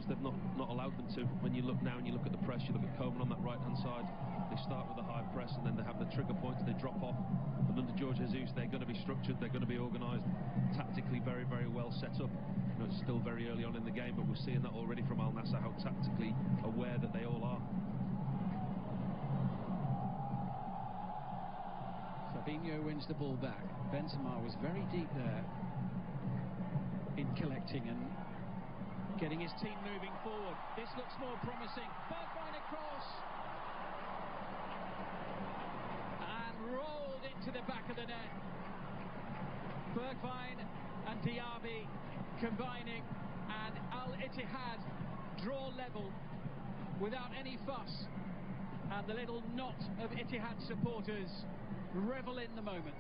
they've not allowed them to. When you look now and you look at the press, you look at Coman on that right-hand side, they start with a high press and then they have the trigger points, they drop off. And under George Jesus, they're going to be structured, they're going to be organised, tactically very, very well set up. You know, it's still very early on in the game, but we're seeing that already from Al Nassr, how tactically aware that they all are. Fabinho wins the ball back. Benzema was very deep there in collecting and getting his team moving forward. This looks more promising. Bergwijn across and rolled into the back of the net. Bergwijn and Diaby combining, and Al Ittihad draw level without any fuss, and the little knot of Ittihad supporters revel in the moment.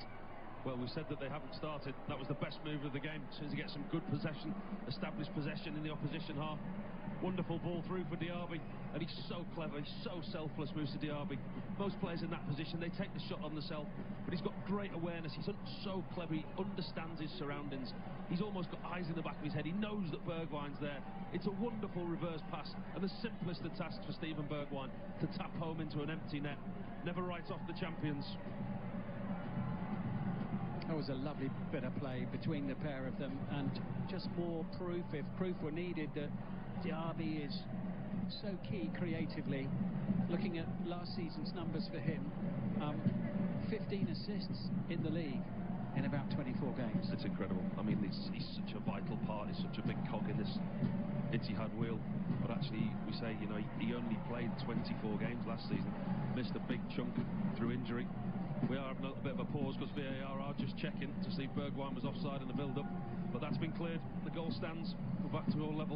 Well, we said that they haven't started. That was the best move of the game. As soon as he gets some good possession, established possession in the opposition half. Wonderful ball through for Diaby, and he's so clever, he's so selfless, Moussa Diaby. Most players in that position, they take the shot on the self, but he's got great awareness. He's so clever, he understands his surroundings. He's almost got eyes in the back of his head. He knows that Bergwijn's there. It's a wonderful reverse pass, and the simplest of tasks for Steven Bergwijn to tap home into an empty net. Never writes off the champions. That was a lovely bit of play between the pair of them, and just more proof, if proof were needed, that Diaby is so key creatively. Looking at last season's numbers for him, 15 assists in the league in about 24 games. It's incredible. I mean, he's such a vital part, he's such a big cog in this Ittihad wheel. But actually, we say, you know, he only played 24 games last season, missed a big chunk through injury. We are having a little bit of a pause because VAR are just checking to see if Bergwijn was offside in the build-up, but that's been cleared. The goal stands. We're back to all level.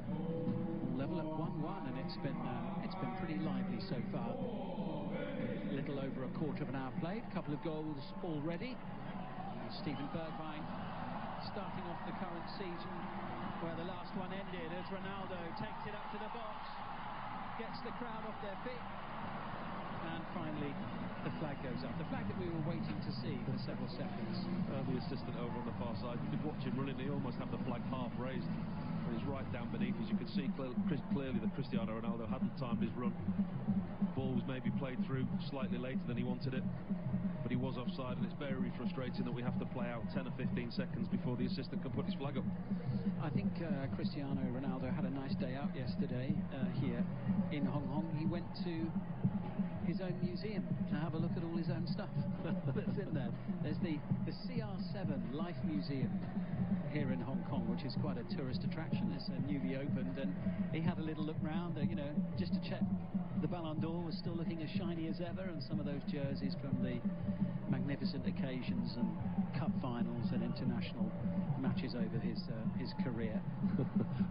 Level at 1-1, and it's been pretty lively so far. A little over a quarter of an hour played, a couple of goals already. Steven Bergwijn starting off the current season where the last one ended, as Ronaldo takes it up to the box, gets the crowd off their feet, and finally the flag goes up. The flag that we were waiting to see for several seconds. The assistant over on the far side, you could watch him running, he almost had the flag half raised. And it's right down beneath, as you could see clearly that Cristiano Ronaldo hadn't timed his run. The ball was maybe played through slightly later than he wanted it, but he was offside, and it's very frustrating that we have to play out 10 or 15 seconds before the assistant can put his flag up. I think Cristiano Ronaldo had a nice day out yesterday here in Hong Kong. He went to his own museum to have a look at all his own stuff that's in there. There's the CR7 Life Museum here in Hong Kong, which is quite a tourist attraction. It's newly opened, and he had a little look round, you know, just to check the Ballon d'Or was still looking as shiny as ever, and some of those jerseys from the magnificent occasions and cup finals and international matches over his career.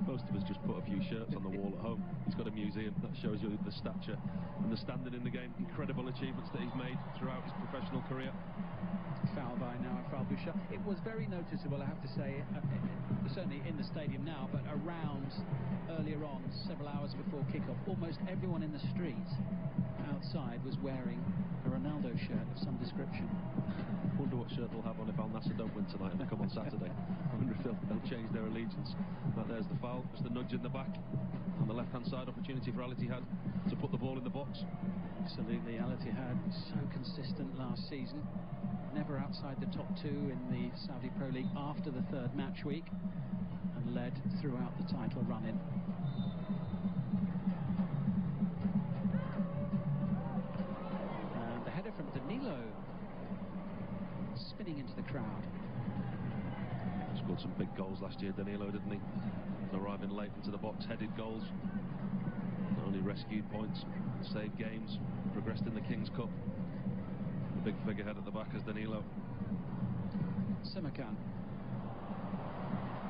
Most of us just put a few shirts on the wall at home. He's got a museum that shows you the stature and the standing in the game. Incredible achievements that he's made throughout his professional career. Foul by now, foul Bouchard. It was very noticeable, I have to say, certainly in the stadium now, but around earlier on, several hours before kickoff, almost everyone in the street outside was wearing a Ronaldo shirt of some description. I wonder what shirt they'll have on if Al Nassr don't win tonight and they come on Saturday. I wonder if they'll change their allegiance. But there's the foul, just the nudge in the back. On the left-hand side, opportunity for Al Ittihad to put the ball in the box. Absolutely, Al Ittihad so consistent last season. Never outside the top two in the Saudi Pro League after the third match week, and led throughout the title run-in. And the header from Danilo, spinning into the crowd. Scored some big goals last year, Danilo, didn't he? Arriving late into the box, headed goals. Not only rescued points, saved games, progressed in the King's Cup. The big figurehead at the back is Danilo. Simakan.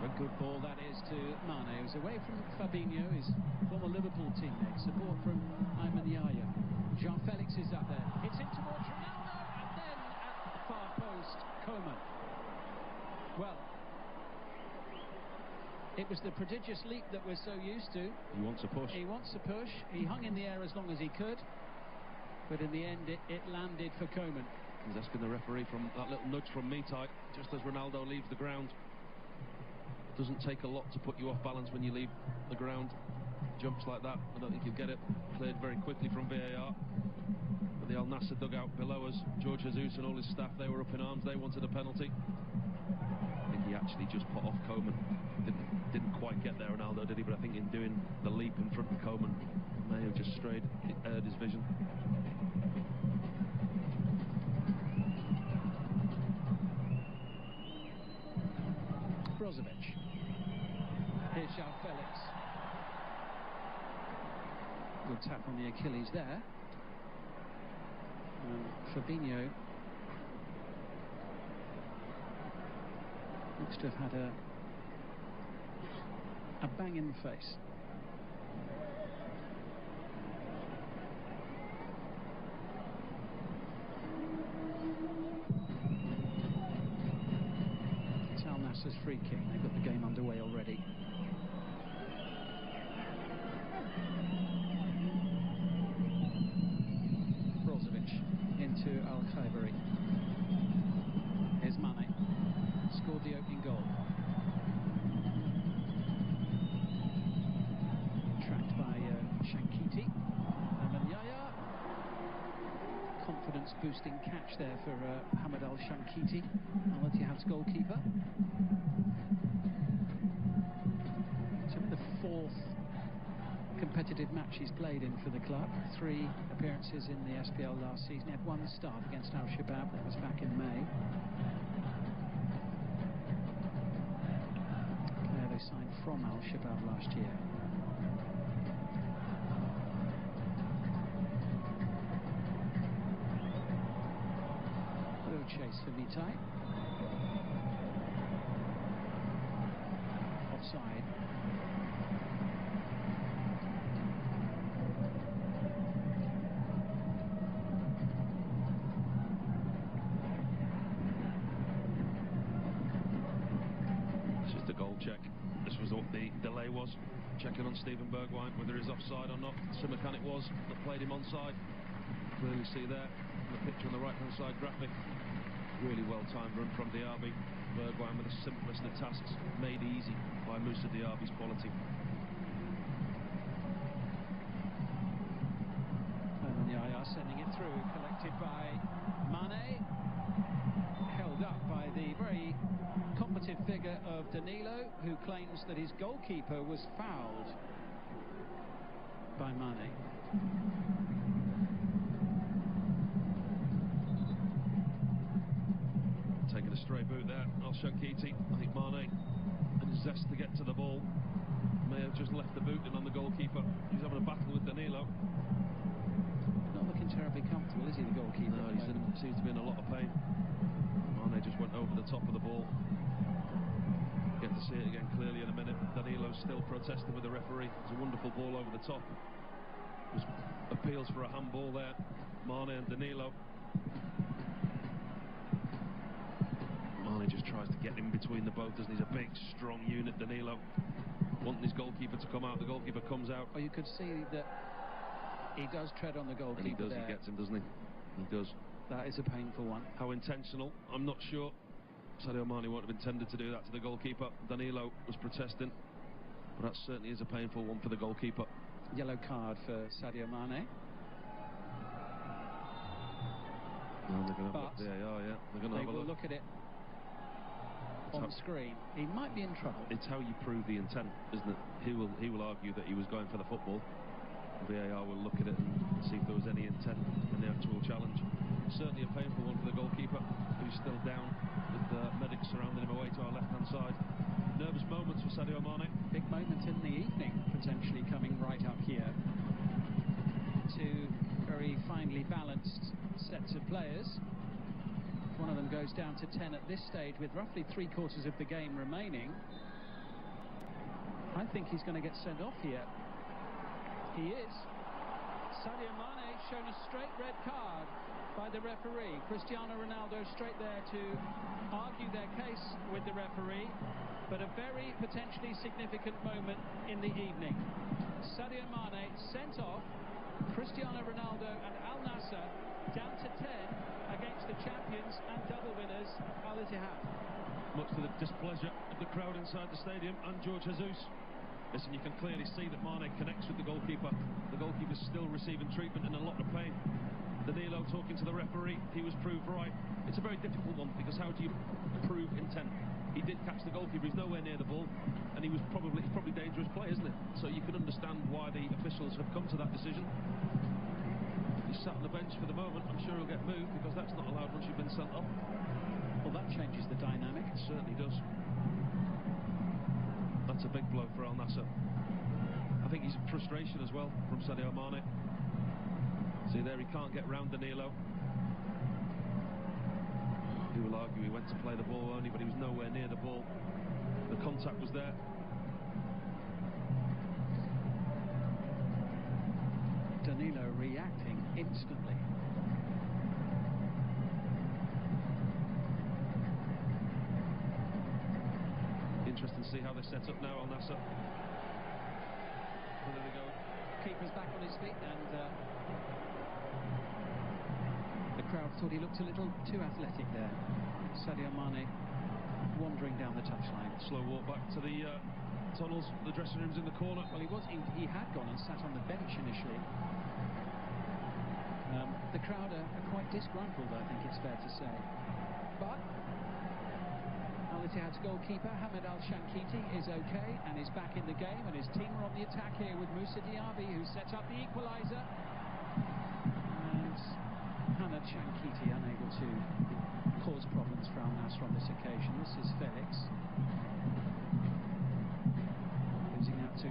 A good ball that is to Mane, who's away from Fabinho, his former Liverpool teammate. Support from Ayman Yahya. Jean-Felix is up there. It's in towards Ronaldo, and then at the far post, Coman. Well, it was the prodigious leap that we're so used to. He wants a push. He wants a push. He hung in the air as long as he could, but in the end it landed for Coman. He's asking the referee from that little nudge from Mitai just as Ronaldo leaves the ground. It doesn't take a lot to put you off balance when you leave the ground jumps like that. I don't think he'll get it cleared very quickly from VAR. But the Al Nassr dugout below us, George Jesus and all his staff, they were up in arms. They wanted a penalty. I think he actually just put off Coman. Didn't quite get there, Ronaldo, did he? But I think in doing the leap in front of Coman, may have just strayed, erred his vision. Brozovic. Here's João Felix. Good tap on the Achilles there. Fabinho looks to have had a bang in the face. It's Al Nassr's free kick. They've got the game underway already. Into Al-Khaibari. Here's Mane. Scored the opening goal. Tracked by Shankiti. And then Yaya. Confidence boosting catch there for Mohamed Al-Shankiti, Al Ittihad's goalkeeper. So in the fourth competitive match he's played in for the club. 3 appearances in the SPL last season. He had 1 start against Al Shabab, that was back in May. A player they signed from Al Shabab last year. A little chase for Vitai. Offside. Check. This was what the delay was. Checking on Steven Bergwijn whether he's offside or not. Simakan it was that played him onside. Clearly see there the picture on the right hand side graphic. Really well timed run from Diaby. Bergwijn with the simplest of tasks made easy by Moussa Diaby's quality. And Yaya sending it through, collected by Mane. Held up by the very combative figure of Danilo, who claims that his goalkeeper was fouled by Mane. Taking a stray boot there, Al-Shankiti. I think Mane and his zest to get to the ball may have just left the boot in on the goalkeeper. He's having a battle with Danilo. Not looking terribly comfortable, is he, the goalkeeper? No, he seems to be in a lot of pain. Mane just went over the top of the ball. Get to see it again clearly in a minute. Danilo's still protesting with the referee. It's a wonderful ball over the top. There's appeals for a handball there. Mane and Danilo. Mane just tries to get in between the both, doesn't he? He's a big, strong unit, Danilo. Wanting his goalkeeper to come out. The goalkeeper comes out. Oh, you could see that he does tread on the goalkeeper. And he does, there. he gets him, doesn't he? He does. That is a painful one. How intentional, I'm not sure. Sadio Mane won't have intended to do that to the goalkeeper. Danilo was protesting, but that certainly is a painful one for the goalkeeper. Yellow card for Sadio Mane. No, they're going to look there, yeah. They're going to have a look. Look at it on the screen. He might be in trouble. It's how you prove the intent, isn't it? He will argue that he was going for the football. VAR will look at it and see if there was any intent in the actual challenge. Certainly a painful one for the goalkeeper, who's still down with the medics surrounding him away to our left-hand side. Nervous moments for Sadio Mane. Big moment in the evening, potentially coming right up here. 2 very finely balanced sets of players. One of them goes down to 10 at this stage with roughly 3/4 of the game remaining. I think he's going to get sent off here. He is. Sadio Mane shown a straight red card by the referee. Cristiano Ronaldo straight there to argue their case with the referee, but a very potentially significant moment in the evening. Sadio Mane sent off. Cristiano Ronaldo and Al Nassr down to 10 against the champions and double winners Al Ittihad. Much to the displeasure of the crowd inside the stadium and George Jesus. Listen, you can clearly see that Mane connects with the goalkeeper. The goalkeeper's still receiving treatment and a lot of pain. Danilo talking to the referee, he was proved right. It's a very difficult one, because how do you prove intent? He did catch the goalkeeper, he's nowhere near the ball, and it's probably dangerous play, isn't it? So you can understand why the officials have come to that decision. He's sat on the bench for the moment. I'm sure he'll get moved, because that's not allowed once you've been sent off. Well, that changes the dynamic. It certainly does. That's a big blow for Al Nassr. I think he's in frustration as well from Sadio Mane. See there, he can't get round Danilo. You will argue he went to play the ball only, but he was nowhere near the ball. The contact was there. Danilo reacting instantly. Interesting to see how they set up now, Al Nassr. Well, there we go. Keeper's back on his feet, and the crowd thought he looked a little too athletic there. Sadio Mane wandering down the touchline. Slow walk back to the tunnels, the dressing room's in the corner. Well, he had gone and sat on the bench initially. The crowd are quite disgruntled, I think it's fair to say. But Al Ittihad's goalkeeper, Hamad Al-Shankiti, is okay and is back in the game, and his team are on the attack here with Moussa Diaby, who set up the equaliser. And Hamad Shankiti unable to cause problems for Al Nassr on this occasion. This is Felix. Losing out to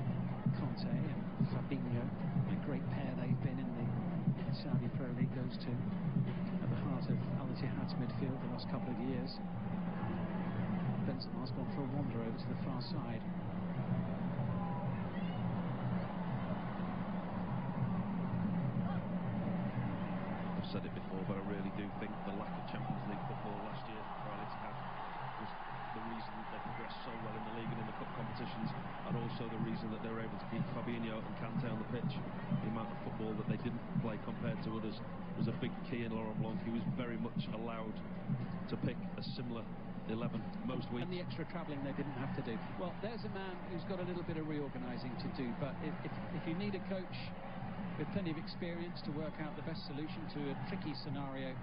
Conte and Fabinho. A great pair they've been in the Saudi Pro League, those two. At the heart of Al Ittihad's midfield the last couple of years. Benzema's gone for a wander over to the far side. I've said it before, but I really do think the lack of Champions League football last year for Al Ittihad was the reason that they progressed so well in the league and in the cup competitions, and also the reason that they were able to keep Fabinho and Kante on the pitch. The amount of football that they didn't play compared to others was a big key in Laurent Blanc. He was very much allowed to pick a similar 11 most weeks. And the extra travelling they didn't have to do. Well, there's a man who's got a little bit of reorganising to do, but if you need a coach with plenty of experience to work out the best solution to a tricky scenario,